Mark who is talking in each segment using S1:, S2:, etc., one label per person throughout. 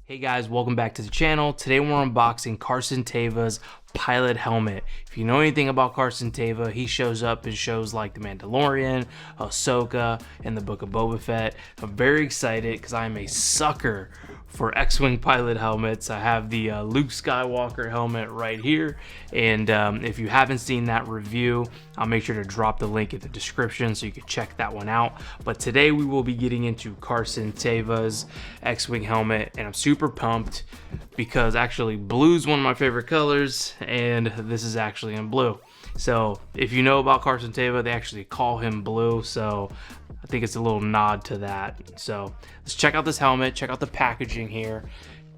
S1: Hey guys, welcome back to the channel. Today we're unboxing Carson Teva's pilot helmet. If you know anything about Carson Teva, he shows up in shows like The Mandalorian, Ahsoka, and the Book of Boba Fett. I'm very excited because I am a sucker for X-Wing pilot helmets. I have the Luke Skywalker helmet right here, and if you haven't seen that review, I'll make sure to drop the link in the description so you can check that one out. But today we will be getting into Carson Teva's X-Wing helmet, and I'm super pumped because actually blue is one of my favorite colors, and this is actually in blue. So if you know about Carson Teva, they actually call him blue, so I think it's a little nod to that. So let's check out this helmet, check out the packaging here.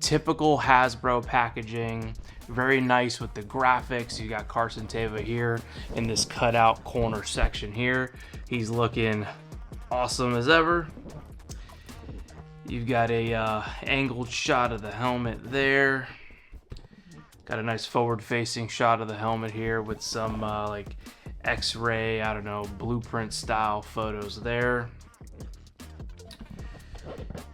S1: Typical Hasbro packaging, very nice with the graphics. You got Carson Teva here in this cutout corner section here. He's looking awesome as ever. You've got a angled shot of the helmet there. Got a nice forward-facing shot of the helmet here with some like X-ray, I don't know, blueprint style photos there.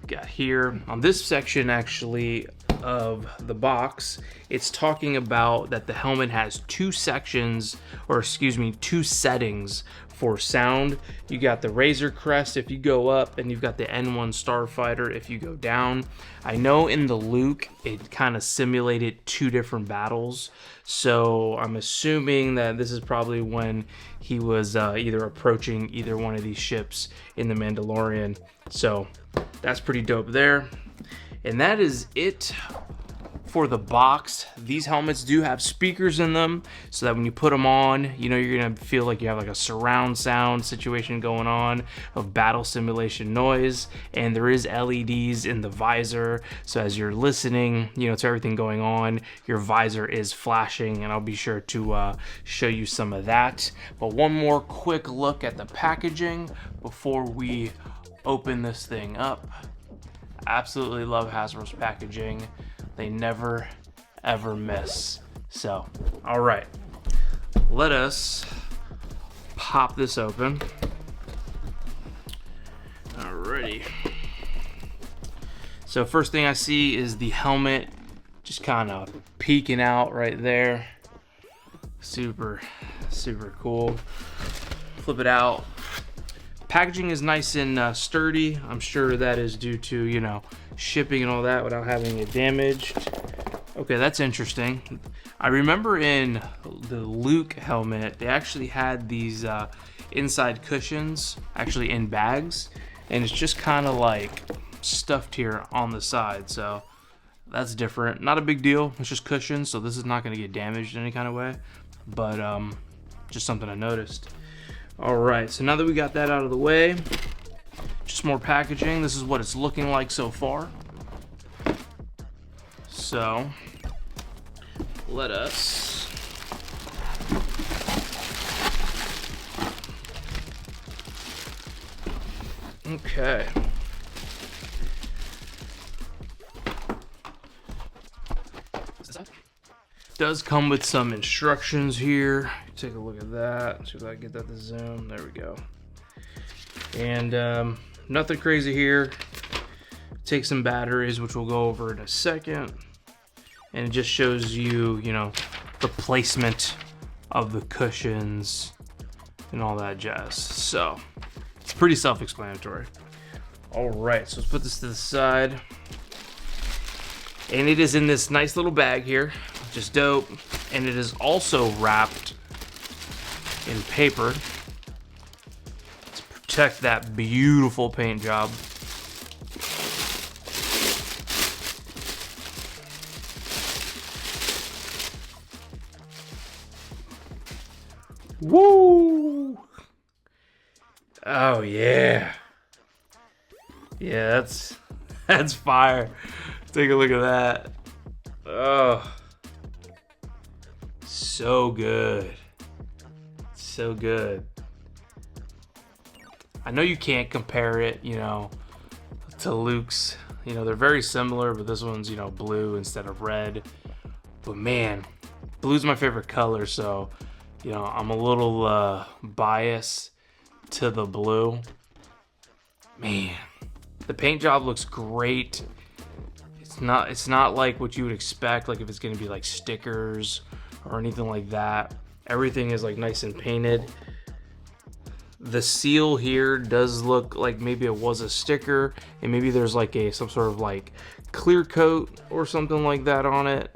S1: Got here on this section actually of the box, it's talking about that the helmet has two sections, or excuse me, two settings for sound. You got the Razor Crest if you go up, and you've got the N1 Starfighter if you go down. I know in the Luke it kind of simulated two different battles, so I'm assuming that this is probably when he was either approaching either one of these ships in the Mandalorian. So that's pretty dope there. And that is it for the box. These helmets do have speakers in them so that when you put them on, you know, you're gonna feel like you have like a surround sound situation going on of battle simulation noise. And there is LEDs in the visor, so as you're listening, you know, to everything going on, your visor is flashing, and I'll be sure to show you some of that. But one more quick look at the packaging before we open this thing up. Absolutely love Hasbro's packaging. They never ever miss. So, all right, let us pop this open. Alrighty. So first thing I see is the helmet just kind of peeking out right there. Super cool. Flip it out. Packaging is nice and sturdy. I'm sure that is due to, you know, shipping and all that without having it damaged. Okay, that's interesting. I remember in the Luke helmet, they actually had these inside cushions actually in bags, and it's just kind of like stuffed here on the side. So that's different. Not a big deal. It's just cushions, so this is not going to get damaged in any kind of way. But just something I noticed. All right, so now that we got that out of the way, just more packaging. This is what it's looking like so far. So let us okay. Does come with some instructions here. Take a look at that. See if I can get that to zoom. There we go. And nothing crazy here. Take some batteries, which we'll go over in a second. And it just shows you, you know, the placement of the cushions and all that jazz. So it's pretty self-explanatory. All right, so let's put this to the side. And it is in this nice little bag here, which is dope. And it is also wrapped in paper to protect that beautiful paint job. Woo! Oh yeah. Yeah, that's fire. Take a look at that. Oh, so good. So good. I know you can't compare it, you know, to Luke's. You know, they're very similar, but this one's, you know, blue instead of red. But man, blue's my favorite color, so, you know, I'm a little biased to the blue. Man, the paint job looks great. It's not like what you would expect, like if it's gonna be like stickers or anything like that. Everything is like nice and painted. The seal here does look like maybe it was a sticker, and maybe there's like some sort of like clear coat or something like that on it.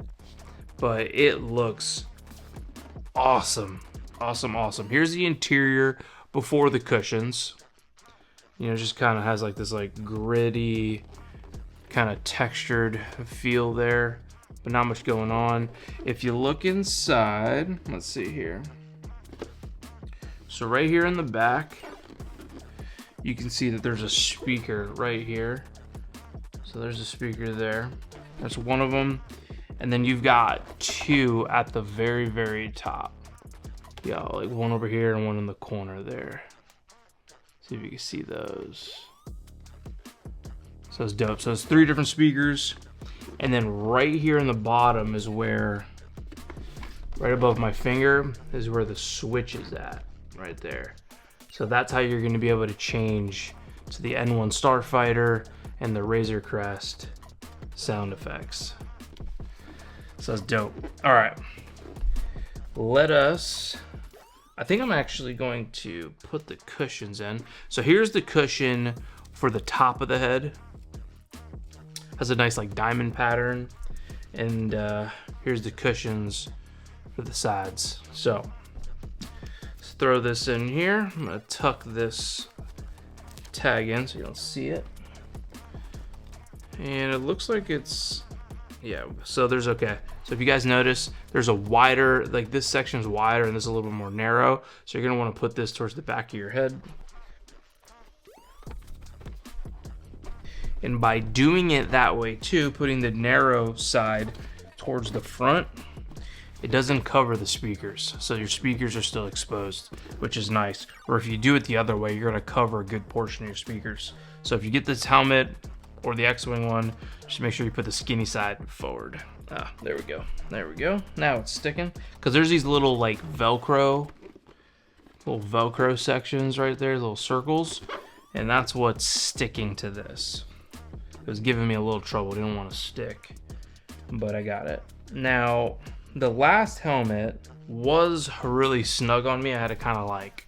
S1: But it looks awesome. Awesome. Here's the interior before the cushions. You know, just kind of has like this like gritty, kind of textured feel there, but not much going on. If you look inside, let's see here. So right here in the back, you can see that there's a speaker right here. So there's a speaker there. That's one of them. And then you've got two at the very top. Yeah, like one over here and one in the corner there. See if you can see those. So it's dope. So it's 3 different speakers. And then right here in the bottom is where, right above my finger, is where the switch is at. Right there. So that's how you're going to be able to change to the N1 Starfighter and the Razor Crest sound effects. So that's dope. All right, I think I'm actually going to put the cushions in. So here's the cushion for the top of the head. Has a nice like diamond pattern, and here's the cushions for the sides. So throw this in here. I'm gonna tuck this tag in so you don't see it. And it looks like it's, yeah, so there's, okay. So if you guys notice, there's a wider, like this section's wider and this is a little bit more narrow. So you're gonna wanna put this towards the back of your head. And by doing it that way too, putting the narrow side towards the front, it doesn't cover the speakers, so your speakers are still exposed, which is nice. Or if you do it the other way, you're gonna cover a good portion of your speakers. So if you get this helmet or the X-Wing one, just make sure you put the skinny side forward. Ah, there we go. Now it's sticking. Because there's these little like Velcro sections right there, little circles, and that's what's sticking to this. It was giving me a little trouble, didn't want to stick, but I got it. Now, the last helmet was really snug on me. I had to kind of like,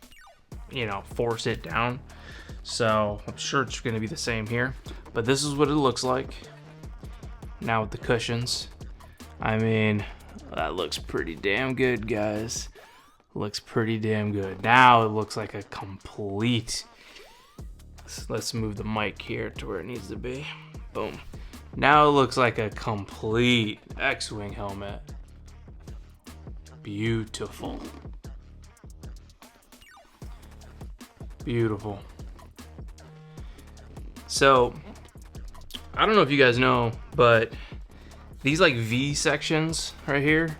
S1: you know, force it down. So I'm sure it's going to be the same here. But this is what it looks like now with the cushions. I mean, that looks pretty damn good, guys. Looks pretty damn good. Now it looks like a complete... Let's move the mic here to where it needs to be. Boom. Now it looks like a complete X-Wing helmet. Beautiful. Beautiful. So, I don't know if you guys know, but these like V sections right here,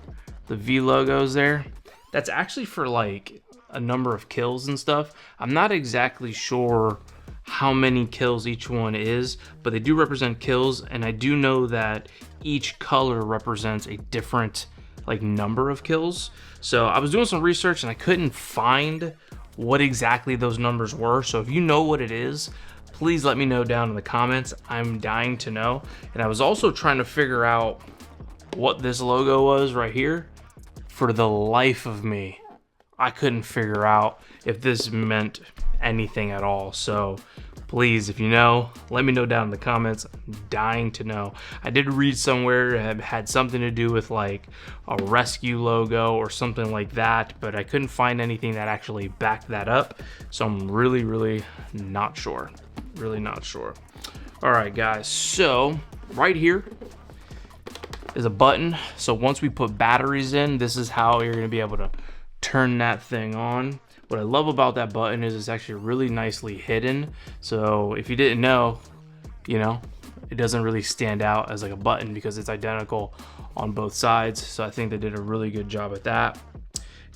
S1: the V logos there, that's actually for like a number of kills and stuff. I'm not exactly sure how many kills each one is, but they do represent kills, and I do know that each color represents a different like number of kills. So I was doing some research and I couldn't find what exactly those numbers were. So if you know what it is, please let me know down in the comments. I'm dying to know. And I was also trying to figure out what this logo was right here. For the life of me, I couldn't figure out if this meant anything at all. So please, if you know, let me know down in the comments. I'm dying to know. I did read somewhere it had something to do with like a rescue logo or something like that, but I couldn't find anything that actually backed that up. So I'm really not sure. Really not sure. All right, guys. So right here is a button. So once we put batteries in, this is how you're going to be able to turn that thing on. What I love about that button is it's actually really nicely hidden. So if you didn't know, you know, it doesn't really stand out as like a button because it's identical on both sides. So I think they did a really good job at that.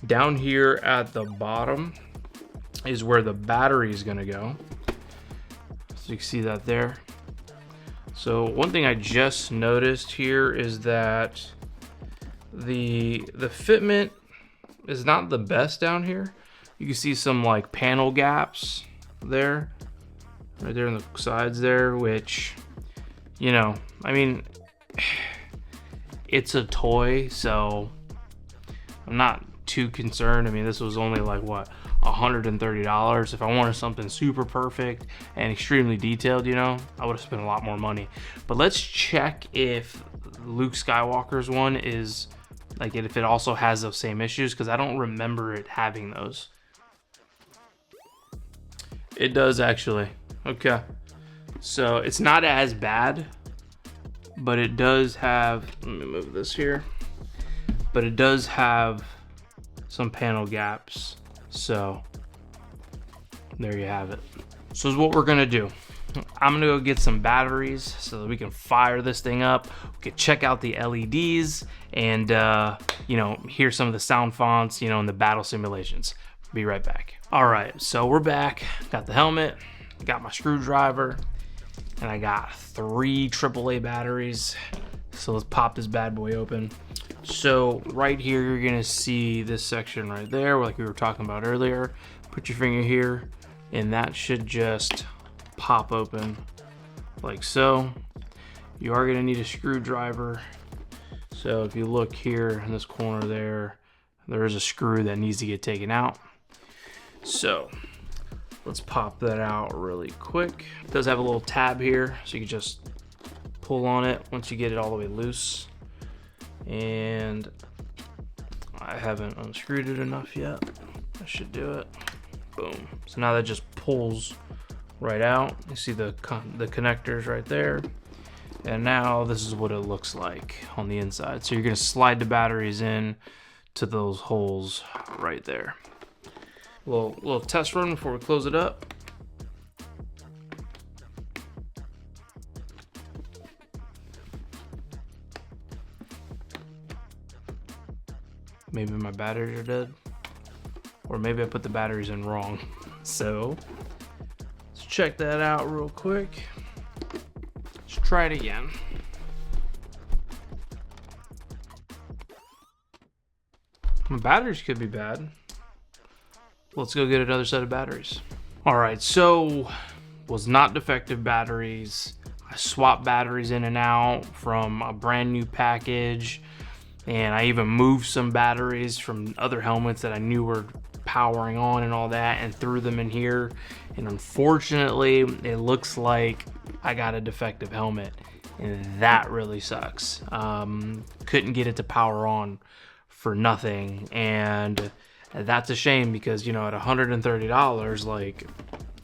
S1: Down here at the bottom is where the battery is going to go. So you can see that there. So one thing I just noticed here is that the fitment is not the best down here. You can see some like panel gaps there, right there on the sides there, which, you know, I mean, it's a toy, so I'm not too concerned. I mean, this was only like what, $130. If I wanted something super perfect and extremely detailed, you know, I would have spent a lot more money. But let's check if Luke Skywalker's one is like, if it also has those same issues, because I don't remember it having those. It does actually. Okay, so it's not as bad, but it does have, let me move this here, but it does have some panel gaps. So there you have it. So is what we're gonna do. I'm gonna go get some batteries so that we can fire this thing up. We can check out the LEDs and you know, hear some of the sound fonts, you know, in the battle simulations. Be right back. All right, so we're back. Got the helmet, got my screwdriver, and I got 3 AAA batteries. So let's pop this bad boy open. So right here, you're gonna see this section right there, like we were talking about earlier. Put your finger here, and that should just pop open like so. You are gonna need a screwdriver. So if you look here in this corner there is a screw that needs to get taken out. So let's pop that out really quick. It does have a little tab here, so you can just pull on it once you get it all the way loose. And I haven't unscrewed it enough yet. That should do it. Boom. So now that just pulls right out. You see the connectors right there. And now this is what it looks like on the inside. So you're gonna slide the batteries in to those holes right there. Little test run before we close it up. Maybe my batteries are dead, or maybe I put the batteries in wrong. So let's check that out real quick. Let's try it again. My batteries could be bad. Let's go get another set of batteries. All right, so was not defective batteries. I swapped batteries in and out from a brand new package, and I even moved some batteries from other helmets that I knew were powering on and all that, and threw them in here. And unfortunately, it looks like I got a defective helmet, and that really sucks. Couldn't get it to power on for nothing, and that's a shame, because, you know, at $130, like,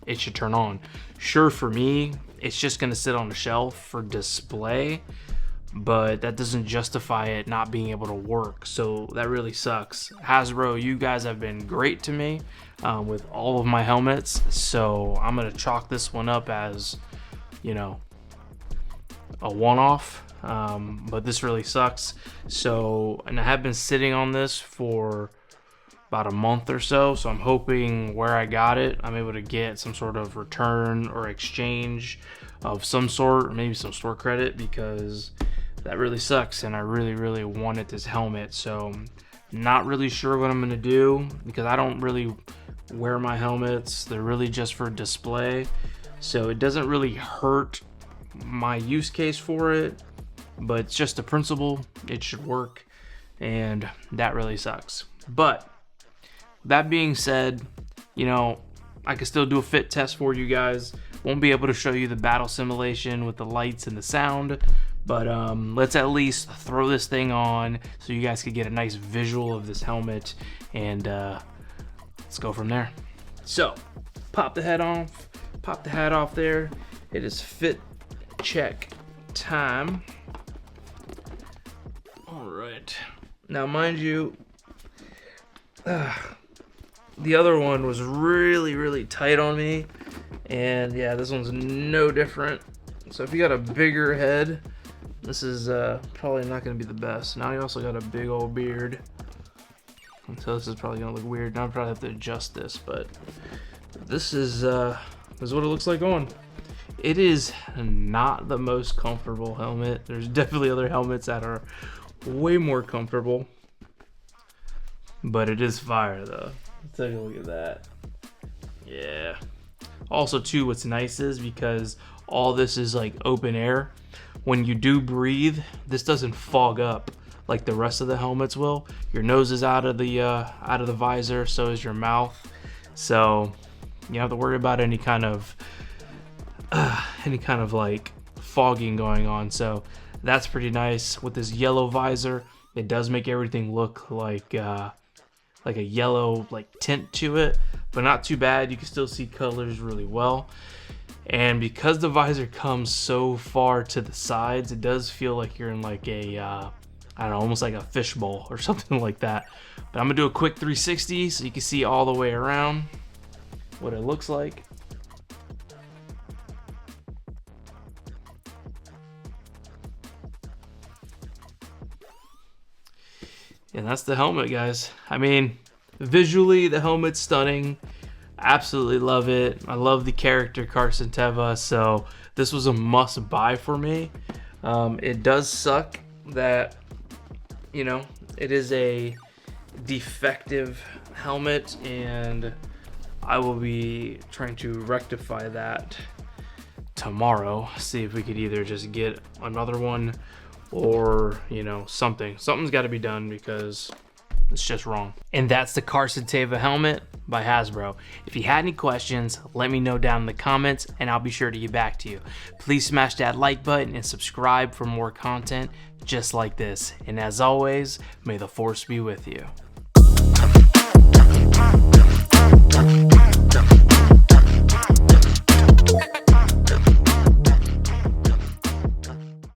S1: it should turn on. Sure, for me, it's just gonna sit on the shelf for display, but that doesn't justify it not being able to work. So that really sucks. Hasbro, you guys have been great to me with all of my helmets. So I'm gonna chalk this one up as, you know, a one-off. But this really sucks. So, and I have been sitting on this for about a month or so, so I'm hoping where I got it, I'm able to get some sort of return or exchange of some sort, or maybe some store credit, because that really sucks, and I really wanted this helmet. So not really sure what I'm gonna do, because I don't really wear my helmets. They're really just for display, so it doesn't really hurt my use case for it, but it's just the principle. It should work, and that really sucks. But that being said, you know, I can still do a fit test for you guys. Won't be able to show you the battle simulation with the lights and the sound, but let's at least throw this thing on so you guys can get a nice visual of this helmet, and let's go from there. So pop the head off, pop the hat off there. It is fit check time. All right, now mind you, the other one was really tight on me, and yeah, this one's no different. So if you got a bigger head, this is probably not going to be the best. Now you also got a big old beard, and so this is probably going to look weird. Now I probably have to adjust this, but this is what it looks like on. It is not the most comfortable helmet. There's definitely other helmets that are way more comfortable, but it is fire though. Take a look at that. Yeah. Also too, what's nice is because all this is like open air, when you do breathe, this doesn't fog up like the rest of the helmets will. Your nose is out of the visor, so is your mouth. So you don't have to worry about any kind of like fogging going on. So that's pretty nice. With this yellow visor, it does make everything look like a yellow like tint to it, but not too bad. You can still see colors really well. And because the visor comes so far to the sides, it does feel like you're in like a I don't know, almost like a fishbowl or something like that. But I'm gonna do a quick 360 so you can see all the way around what it looks like. And that's the helmet, guys. I mean, visually the helmet's stunning. Absolutely love it. I love the character Carson Teva, so this was a must buy for me. It does suck that, you know, it is a defective helmet, and I will be trying to rectify that tomorrow. See if we could either just get another one or, you know, something's got to be done because it's just wrong. And that's the Carson Teva helmet by Hasbro. If you had any questions, let me know down in the comments and I'll be sure to get back to you. Please smash that like button and subscribe for more content just like this. And as always, may the force be with you.